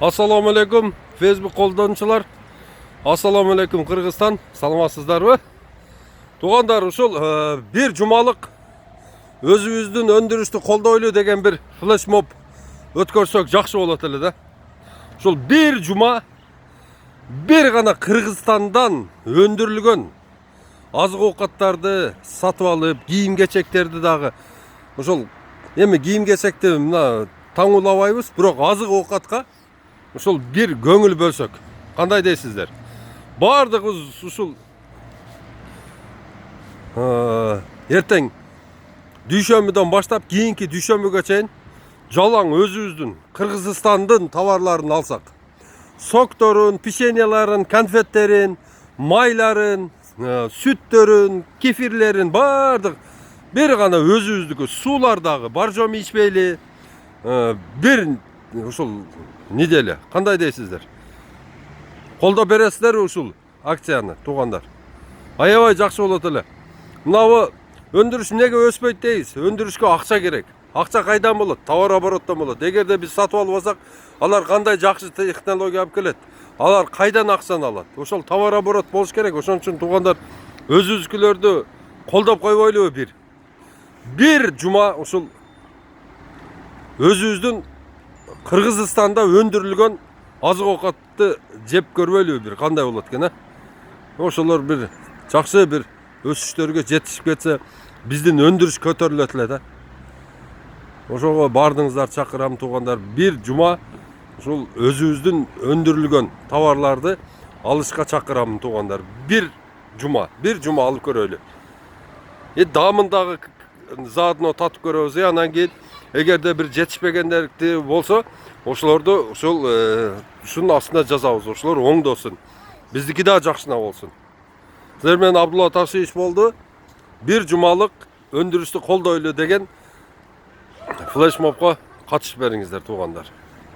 Assalamu alaikum Facebook koldanıcılar. Assalamu alaikum Kırgızstan. Salamsızlarбы? Туғандар, ушул bir jumalık өзүбүздүн өндүрүштү колдойлу деген bir флешмоб өткөрсөк жакшы болот эле да. Ушул bir жума bir гана Кыргызстандан өндүрүлгөн азык оокаттарды сатып алып, кийим кечектерди дагы ушул эми кийим кечекти мына таңуулабайбыз, бирок азык оокатка ушул bir көңүл бөлсөк кандай дейсиздер? Бардыгыбыз ушул эртең дүйшөмбүдөн баштап кийинки дүйшөмбүгө чейин жалаң өзүбүздүн Кыргызстандын товарларын алсак, сокторун, печеньеларын, конфеттерин, майларын, сүттөрүн, кефирлерин бардык bir гана өзүбүздүкү, суулар дагы боржоми ичпейли bir ушул неделе. Кандай дейсиздер? Колдо бересиздер ушул акцияны, туугандар? Аябай жакшы болот эле. Мынабы өндүрүш эмнеге өспөйт дейбиз? Өндүрүшкө акча керек. Акча кайдан болот? Товар обороттон болот. Эгерде биз сатып албасак, алар кандай жакшы технология алып келет? Алар кайдан акчаны алат? Ошол товар оборот болуш керек. Ошон үчүн туугандар, өзүбүзкүлөрдү колдоп койбойлубу bir жума ушул өзүбүздүн Кыргызстанда өндүрүлгөн азык оокатты жеп көрбөйлүбү bir кандай болот экен, Ошолор bir жакшы bir өсүштөргө жетишип кетсе, биздин өндүрүш көтөрүлөт эле да. Ошого бардыңыздар чакырам туугандар. Bir жума ушул өзүбүздүн өндүрүлгөн товарларды алышка чакырам туугандар. Bir жума алып көрөлү. Дамын дагы заодно татып көрөбүз. Анан кийин эгерде bir жетишпегендерди болсо, ошолорду ушул ушунун астына жазабыз. Ошолор оңдосун. Биздики да жакшына болсун. Сиздер менен Абдулла Ташиевич болду. Bir жумалык өндүрүштү колдойлу деген флешмобко катышып бериңиздер туугандар.